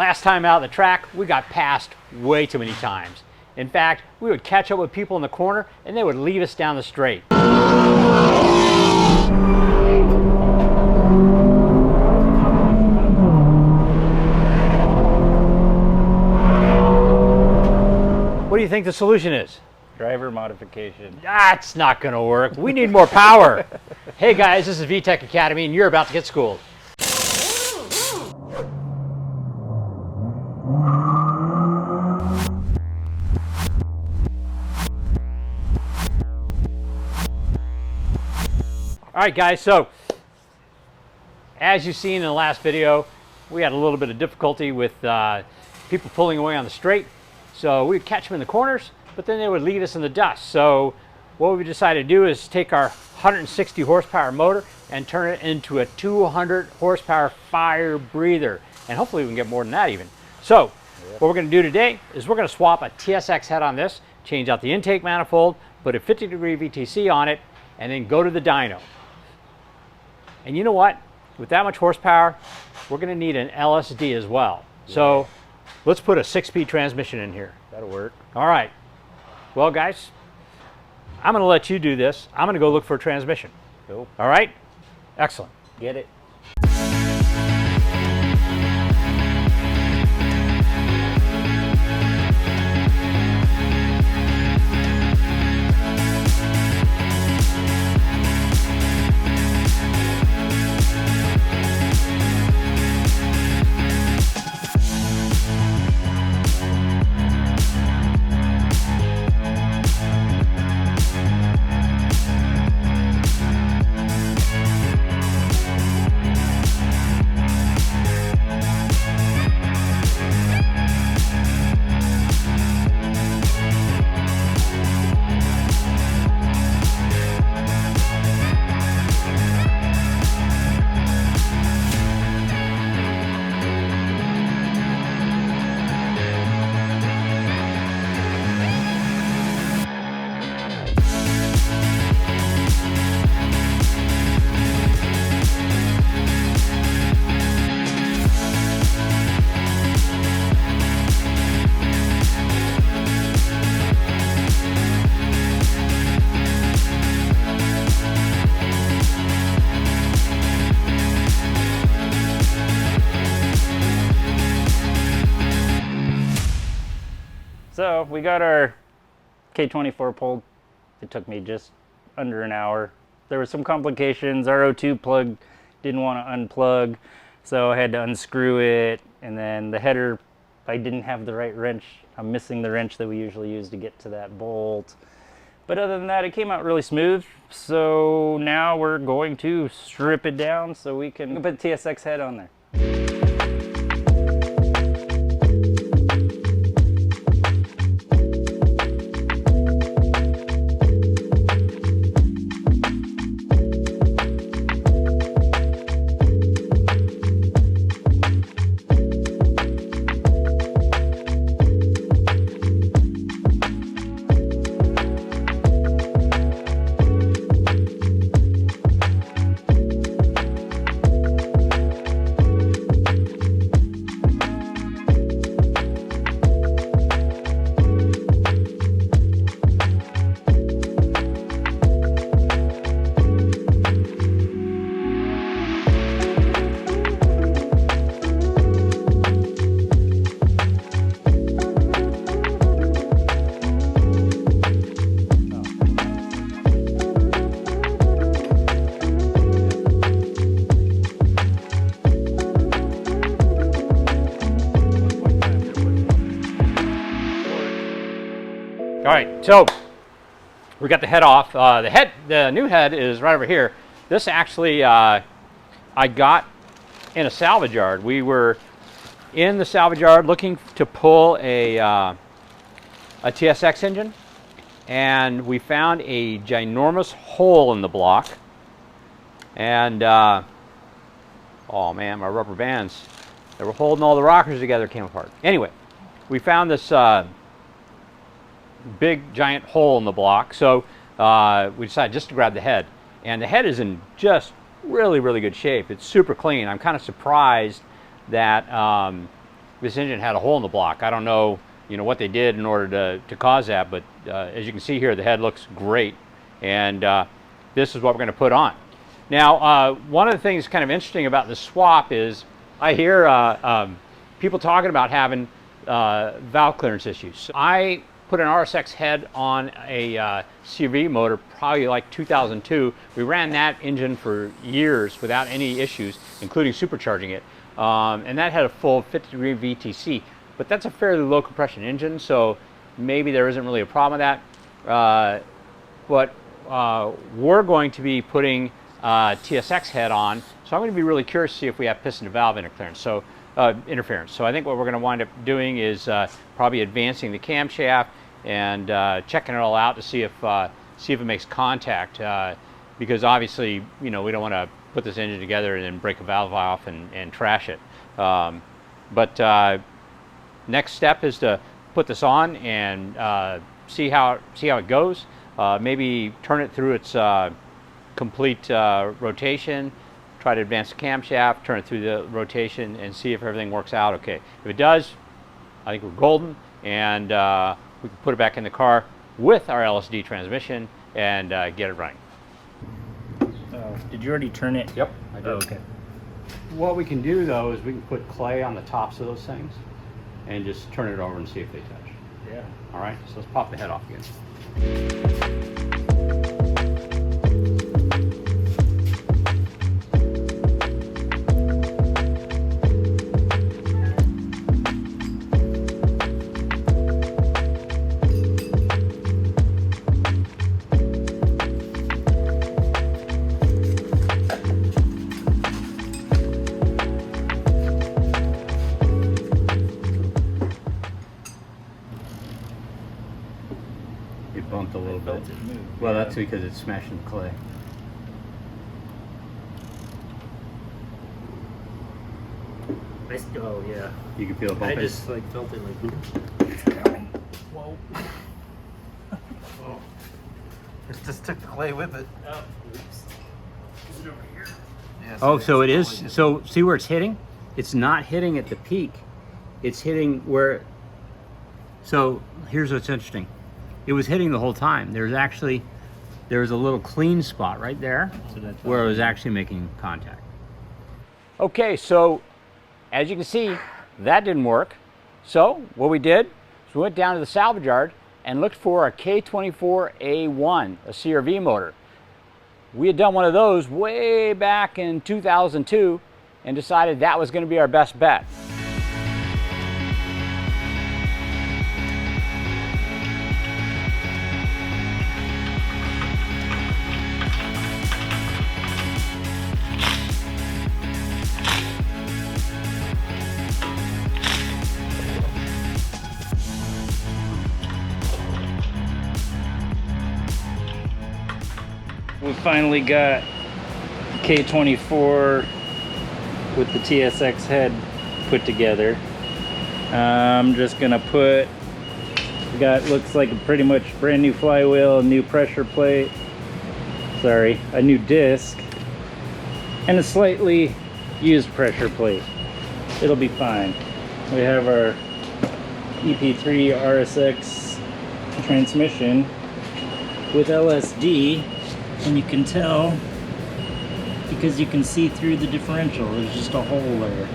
Last time out of the track, we got passed way too many times. In fact, we would catch up with people in the corner and they would leave us down the straight. What do you think the solution is? Driver modification. That's not going to work. We need more power. Hey guys, this is VTEC Academy and you're about to get schooled. All right guys, so as you've seen in the last video, we had a little bit of difficulty with people pulling away on the straight. So we would catch them in the corners, but then they would leave us in the dust. So what we decided to do is take our 160 horsepower motor and turn it into a 200 horsepower fire breather. And hopefully we can get more than that even. So what we're going to do today is we're going to swap a TSX head on this, change out the intake manifold, put a 50-degree VTC on it, and then go to the dyno. And you know what? With that much horsepower, we're going to need an LSD as well. Yeah. So let's put a 6-speed transmission in here. That'll work. All right. Well, guys, I'm going to let you do this. I'm going to go look for a transmission. Cool. All right? Excellent. Get it. So we got our K24 pulled. It took me just under an hour. There were some complications. Our O2 plug didn't want to unplug, so I had to unscrew it. And then the header, I didn't have the right wrench. I'm missing the wrench that we usually use to get to that bolt. But other than that, it came out really smooth. So now we're going to strip it down so we can put the TSX head on there. All right, so we got the head off. The new head is right over here. This actually I got in a salvage yard. We were in the salvage yard looking to pull a TSX engine, and we found a ginormous hole in the block. And oh man, my rubber bands that were holding all the rockers together came apart. Anyway, we found this big giant hole in the block, so we decided just to grab the head. And the head is in just really good shape. It's super clean. I'm kind of surprised that this engine had a hole in the block. I don't know, what they did in order to cause that, but as you can see here, the head looks great, and this is what we're going to put on. Now, one of the things kind of interesting about the swap is I hear people talking about having valve clearance issues. I put an RSX head on a CRV motor, probably like 2002. We ran that engine for years without any issues, including supercharging it. And that had a full 50-degree VTC. But that's a fairly low compression engine, so maybe there isn't really a problem with that. But we're going to be putting TSX head on, so I'm going to be really curious to see if we have piston to valve interference. So I think what we're going to wind up doing is probably advancing the camshaft and checking it all out to see if it makes contact, because obviously we don't want to put this engine together and then break a valve off and trash it. But next step is to put this on and see how it goes. Maybe turn it through its complete rotation, try to advance the camshaft, turn it through the rotation, and see if everything works out okay. If it does, I think we're golden, and we can put it back in the car with our LSD transmission and get it running. Did you already turn it? Yep, I did. Oh, okay. What we can do though is we can put clay on the tops of those things and just turn it over and see if they touch. Yeah. All right, so let's pop the head off again. Bumped a little bit. Well, that's because it's smashing the clay. Oh yeah. You can feel it bumping. I just felt it like. Whoa. Oh. It just took the clay with it. Oh, oops. Is it over here? Yeah, Oh, so it is. totally So see where it's hitting? It's not hitting at the peak. It's hitting where. So here's what's interesting. It was hitting the whole time. There was a little clean spot right there where it was actually making contact. Okay, so as you can see, that didn't work. So what we did is we went down to the salvage yard and looked for a K24 A1, a CRV motor. We had done one of those way back in 2002 and decided that was going to be our best bet. We finally got K24 with the TSX head put together. I'm just gonna put, looks like a pretty much brand new flywheel, a new pressure plate, a new disc, and a slightly used pressure plate. It'll be fine. We have our EP3 RSX transmission with LSD. And you can tell because you can see through the differential. There's just a hole there.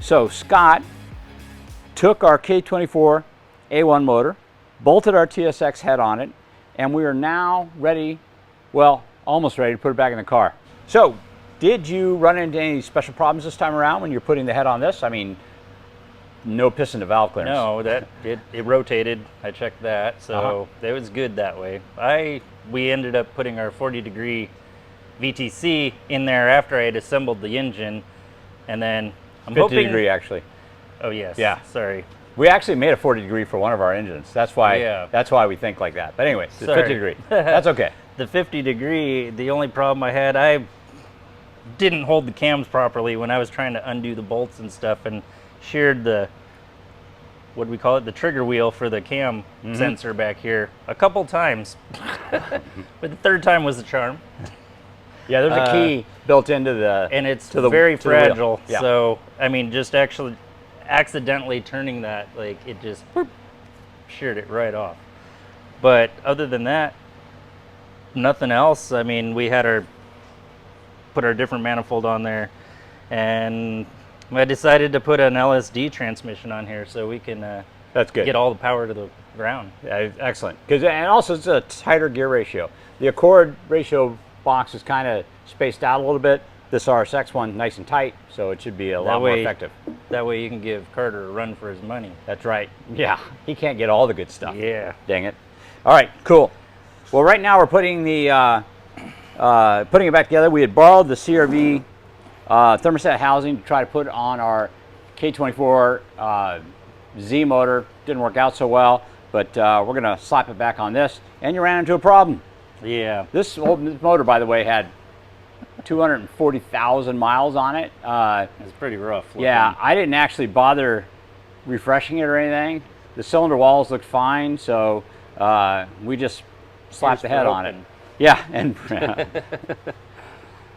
So Scott took our K24 A1 motor, bolted our TSX head on it, and we are now ready, well, almost ready to put it back in the car. So, did you run into any special problems this time around when you're putting the head on this? I mean, no piston to valve clearance. No, that it rotated. I checked that, so it was good that way. We ended up putting our 40-degree VTC in there after I had assembled the engine, and then I'm 50 hoping. degree actually. Oh yes. Yeah. Sorry. We actually made a 40 degree for one of our engines. That's why. Yeah. That's why we think like that. But anyway, the Sorry. 50 degree. That's okay. The 50 degree. The only problem I had, I didn't hold the cams properly when I was trying to undo the bolts and stuff, and sheared the, what do we call it, the trigger wheel for the cam sensor back here a couple times. But the third time was the charm. Yeah, there's a key built into the, and it's to the, very to the wheel. fragile. Yeah. So I mean, just actually accidentally turning that, like, it just sheared it right off. But other than that, nothing else. I mean, we had put our different manifold on there, and I decided to put an LSD transmission on here so we can that's good. get all the power to the ground. Excellent. And also it's a tighter gear ratio. The Accord ratio box is kind of spaced out a little bit. This RSX one nice and tight, so it should be a lot more effective. That way you can give Carter a run for his money. That's right. Yeah, he can't get all the good stuff. Yeah. Dang it. All right, cool. Well, right now we're putting the putting it back together. We had borrowed the CRV thermostat housing to try to put on our K24 Z motor. Didn't work out so well, but we're gonna slap it back on this. And you ran into a problem. Yeah. This motor, by the way, had 240,000 miles on it. It's pretty rough looking. Yeah, I didn't actually bother refreshing it or anything. The cylinder walls looked fine, so we just slapped the head on it. Yeah, and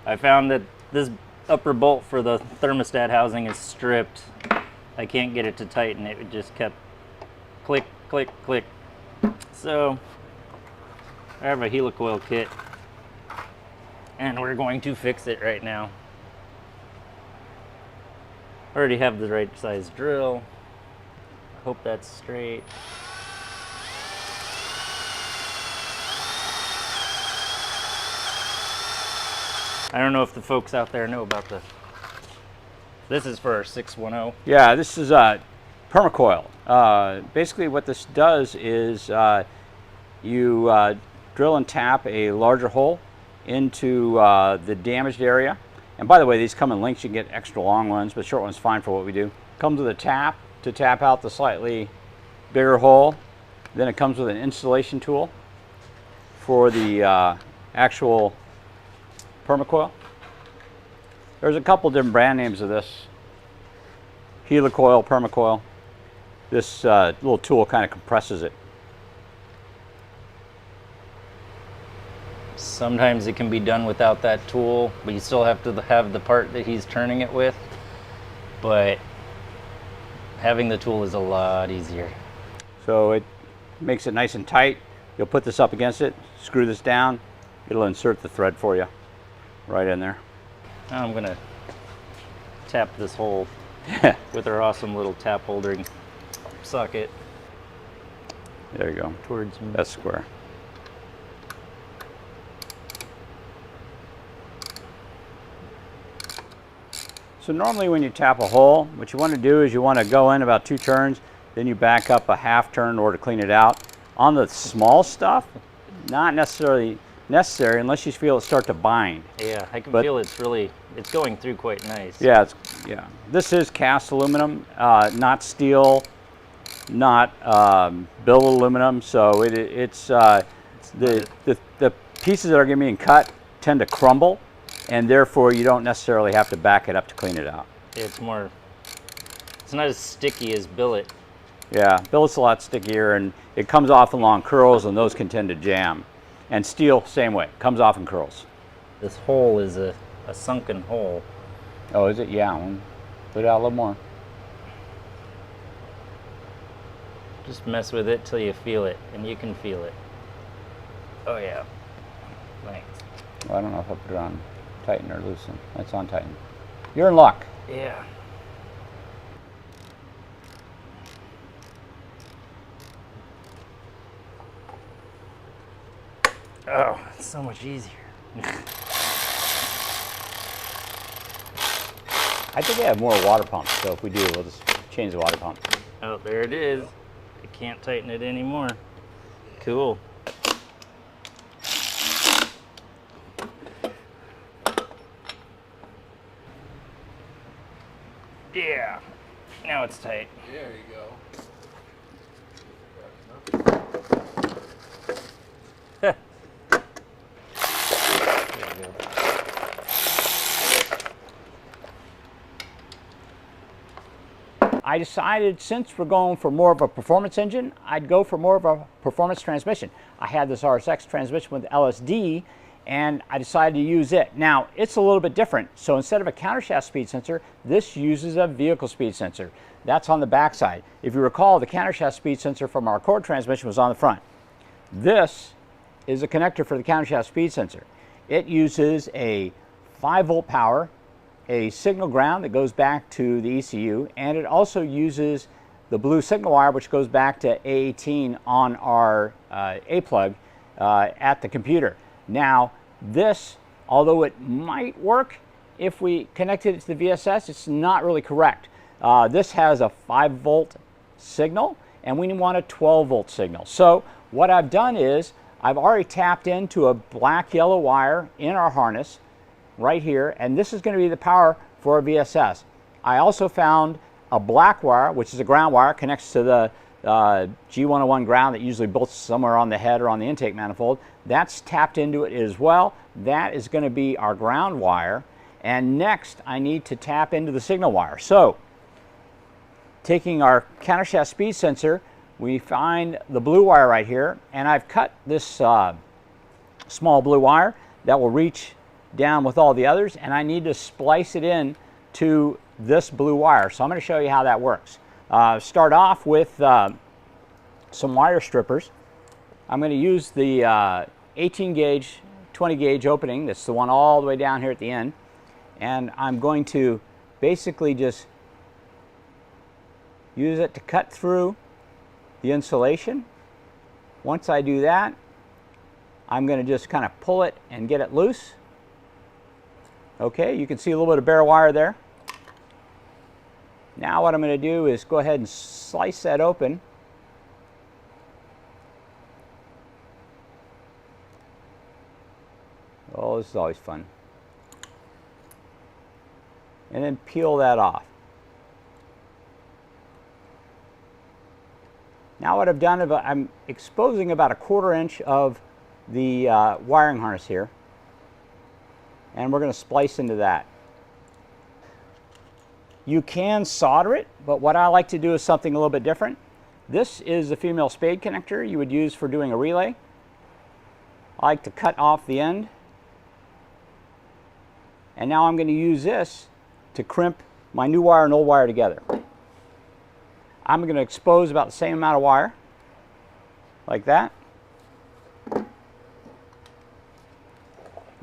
I found that this upper bolt for the thermostat housing is stripped. I can't get it to tighten. It just kept click, click, click. So I have a helicoil kit, and we're going to fix it right now. I already have the right size drill. Hope that's straight. I don't know if the folks out there know about this is for our 610. yeah, this is permacoil. Basically what this does is you drill and tap a larger hole into the damaged area. And by the way, these come in lengths. You can get extra long ones, but short one's fine for what we do. Comes with a tap to tap out the slightly bigger hole. Then it comes with an installation tool for the actual permacoil. There's a couple different brand names of this. Helicoil, permacoil. This little tool kind of compresses it. Sometimes it can be done without that tool, but you still have to have the part that he's turning it with. But having the tool is a lot easier. So it makes it nice and tight. You'll put this up against it, screw this down, it'll insert the thread for you right in there. Now I'm gonna tap this hole with our awesome little tap holding socket There you go. towards me. That's square. So normally when you tap a hole, what you want to do is you want to go in about 2 turns, then you back up a half turn in order to clean it out. On the small stuff, not necessarily necessary unless you feel it start to bind. Yeah, I can But- feel it's going through quite nice. Yeah, This is cast aluminum, not steel, not billet aluminum. So it's the pieces that are going to be cut tend to crumble, and therefore you don't necessarily have to back it up to clean it out. It's not as sticky as billet. Yeah, billet's a lot stickier, and it comes off in long curls, and those can tend to jam. And steel, same way, comes off in curls. This hole is a sunken hole. Oh, is it? Yeah. Put it out a little more. Just mess with it till you feel it, and you can feel it. Oh yeah. Thanks. Well, I don't know if I put it on tighten or loosen. It's on tighten. You're in luck. Yeah. Oh, it's so much easier. I think I have more water pumps, so if we do, we'll just change the water pump. Oh, there it is. I can't tighten it anymore. Cool. Yeah, now it's tight. There you go. I decided since we're going for more of a performance engine, I'd go for more of a performance transmission. I had this RSX transmission with LSD, and I decided to use it. Now, it's a little bit different. So instead of a countershaft speed sensor, this uses a vehicle speed sensor. That's on the back side. If you recall, the countershaft speed sensor from our Accord transmission was on the front. This is a connector for the countershaft speed sensor. It uses a 5-volt power, a signal ground that goes back to the ECU, and it also uses the blue signal wire, which goes back to A18 on our A-plug at the computer. Now, this, although it might work if we connected it to the VSS, it's not really correct. This has a 5-volt signal, and we want a 12-volt signal. So what I've done is I've already tapped into a black-yellow wire in our harness right here, and this is going to be the power for our VSS. I also found a black wire, which is a ground wire, connects to the G101 ground that usually bolts somewhere on the head or on the intake manifold. That's tapped into it as well. That is going to be our ground wire. And next, I need to tap into the signal wire. So, taking our countershaft speed sensor, we find the blue wire right here, and I've cut this small blue wire that will reach down with all the others, and I need to splice it in to this blue wire. So I'm going to show you how that works. Start off with some wire strippers. I'm going to use the 18 gauge, 20 gauge opening. That's the one all the way down here at the end. And I'm going to basically just use it to cut through the insulation. Once I do that, I'm going to just kind of pull it and get it loose. Okay, you can see a little bit of bare wire there. Now what I'm going to do is go ahead and slice that open. Oh, this is always fun. And then peel that off. Now what I've done is I'm exposing about 1/4 inch of the wiring harness here. And we're going to splice into that. You can solder it, but what I like to do is something a little bit different. This is the female spade connector you would use for doing a relay. I like to cut off the end. And now I'm going to use this to crimp my new wire and old wire together. I'm going to expose about the same amount of wire, like that.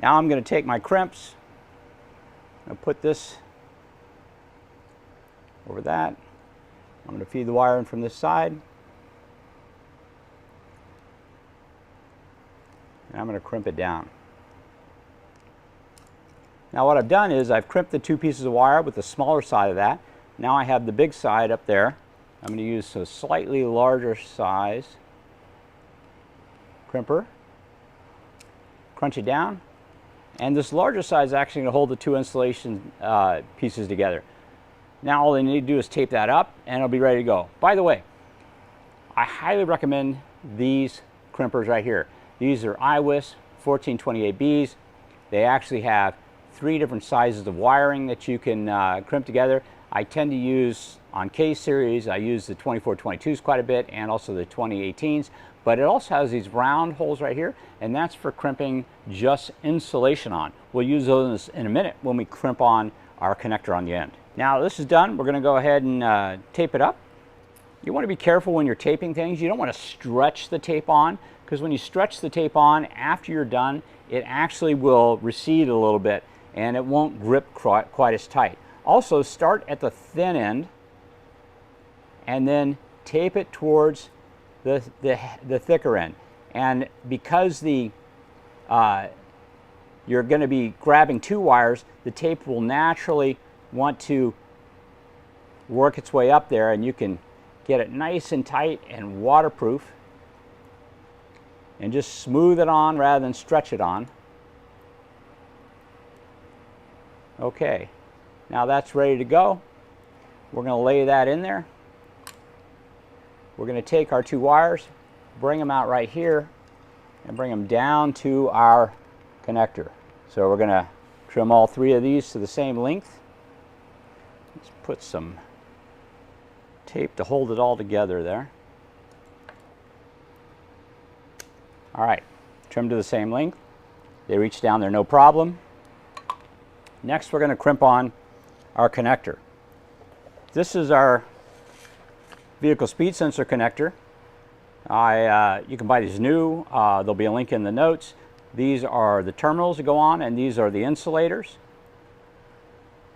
Now I'm going to take my crimps and put this over that. I'm going to feed the wire in from this side. And I'm going to crimp it down. Now what I've done is I've crimped the 2 pieces of wire with the smaller side of that. Now I have the big side up there. I'm going to use a slightly larger size crimper. Crunch it down. And this larger side is actually going to hold the 2 installation pieces together. Now all they need to do is tape that up and it'll be ready to go. By the way, I highly recommend these crimpers right here. These are IWIS 1428Bs. They actually have 3 different sizes of wiring that you can crimp together. I tend to use, on K series, I use the 2422s quite a bit and also the 2018s. But it also has these round holes right here, and that's for crimping just insulation on. We'll use those in a minute when we crimp on our connector on the end. Now this is done. We're going to go ahead and tape it up. You want to be careful when you're taping things. You don't want to stretch the tape on, because when you stretch the tape on after you're done, it actually will recede a little bit and it won't grip quite as tight. Also, start at the thin end and then tape it towards the thicker end. And because you're going to be grabbing 2 wires, the tape will naturally want to work its way up there, and you can get it nice and tight and waterproof, and just smooth it on rather than stretch it on. Okay, now that's ready to go. We're going to lay that in there. We're going to take our 2 wires, bring them out right here, and bring them down to our connector. So we're going to trim all 3 of these to the same length. Let's put some tape to hold it all together there. All right, trim to the same length. They reach down there no problem. Next, we're going to crimp on our connector. This is our vehicle speed sensor connector. You can buy these new. There'll be a link in the notes. These are the terminals that go on, and these are the insulators.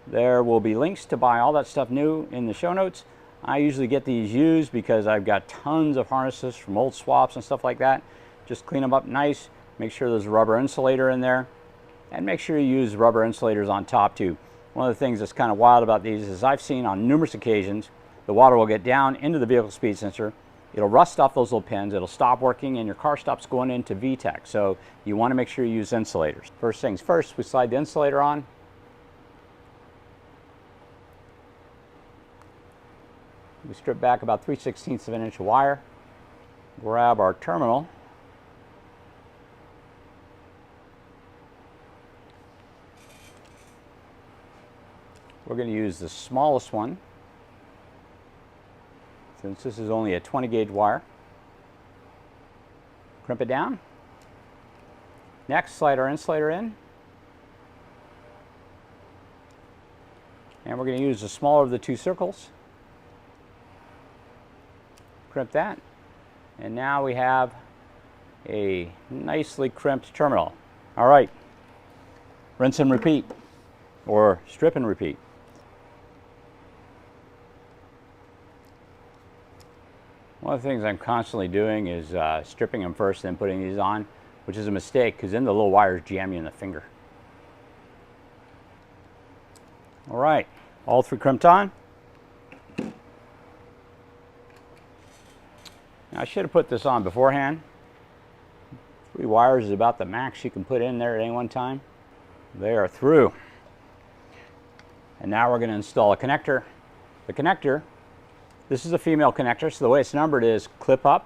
There will be links to buy all that stuff new in the show notes. I usually get these used because I've got tons of harnesses from old swaps and stuff like that. Just clean them up nice, make sure there's a rubber insulator in there, and make sure you use rubber insulators on top too. One of the things that's kind of wild about these is I've seen on numerous occasions the water will get down into the vehicle speed sensor, it'll rust off those little pins, it'll stop working, and your car stops going into VTEC. So you want to make sure you use insulators. First things first, we slide the insulator on. We strip back about 3/16 of an inch of wire, grab our terminal, we're going to use the smallest one since this is only a 20 gauge wire. Crimp it down. Next, slide our insulator in, and we're going to use the smaller of the 2 circles. Crimp that, and now we have a nicely crimped terminal. All right, rinse and repeat, or strip and repeat. One of the things I'm constantly doing is stripping them first, then putting these on, which is a mistake because then the little wires jam you in the finger. All right, all 3 crimped on. Now, I should have put this on beforehand. 3 wires is about the max you can put in there at any one time. They are through. And now we're going to install a connector. The connector, this is a female connector, so the way it's numbered is clip up,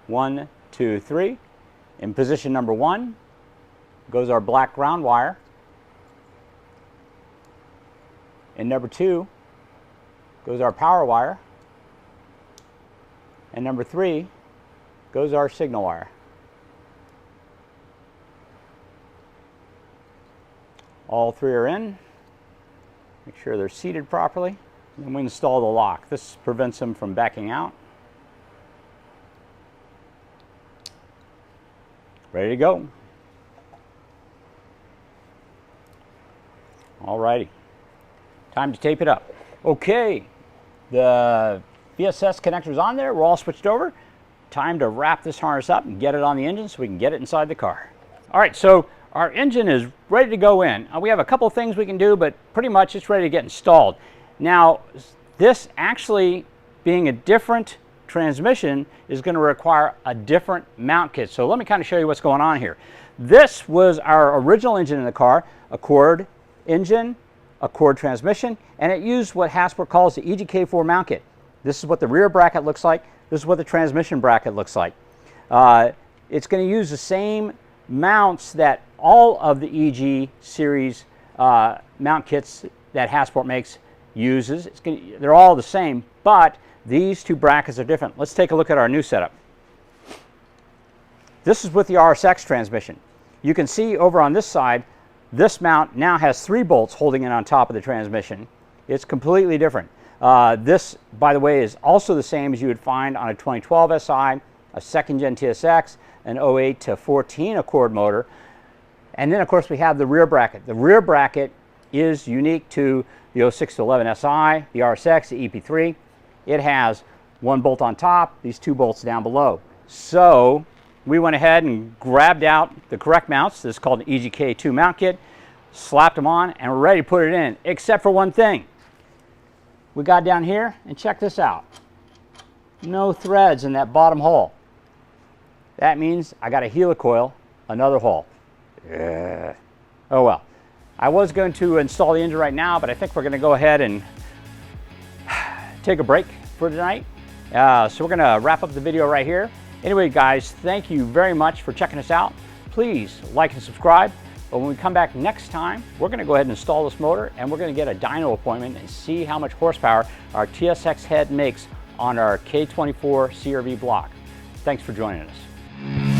1, 2, 3. In position number 1 goes our black ground wire. In number 2 goes our power wire. And number 3 goes our signal wire. All 3 are in. Make sure they're seated properly. And then we install the lock. This prevents them from backing out. Ready to go. Alrighty. Time to tape it up. Okay. The VSS connector's on there. We're all switched over. Time to wrap this harness up and get it on the engine so we can get it inside the car. All right, so our engine is ready to go in. We have a couple of things we can do, but pretty much it's ready to get installed. Now, this actually being a different transmission is going to require a different mount kit. So let me kind of show you what's going on here. This was our original engine in the car, Accord engine, Accord transmission, and it used what Hasbro calls the EGK4 mount kit. This is what the rear bracket looks like. This is what the transmission bracket looks like. It's going to use the same mounts that all of the EG series mount kits that Hasbro makes uses. They're all the same, but these 2 brackets are different. Let's take a look at our new setup. This is with the RSX transmission. You can see over on this side, this mount now has 3 bolts holding it on top of the transmission. It's completely different. This, by the way, is also the same as you would find on a 2012 SI, a 2nd Gen TSX, an 08 to 14 Accord motor. And then, of course, we have the rear bracket. The rear bracket is unique to the 06 to 11 SI, the RSX, the EP3. It has 1 bolt on top, these 2 bolts down below. So we went ahead and grabbed out the correct mounts. This is called an EGK2 mount kit, slapped them on, and we're ready to put it in, except for one thing. we got down here, and check this out. No threads in that bottom hole. That means I got to helicoil another hole. Yeah. Oh well. I was going to install the engine right now, but I think we're going to go ahead and take a break for tonight. So we're going to wrap up the video right here. Anyway, guys, thank you very much for checking us out. Please like and subscribe. But when we come back next time, we're going to go ahead and install this motor, and we're going to get a dyno appointment and see how much horsepower our TSX head makes on our K24 CRV block. Thanks for joining us.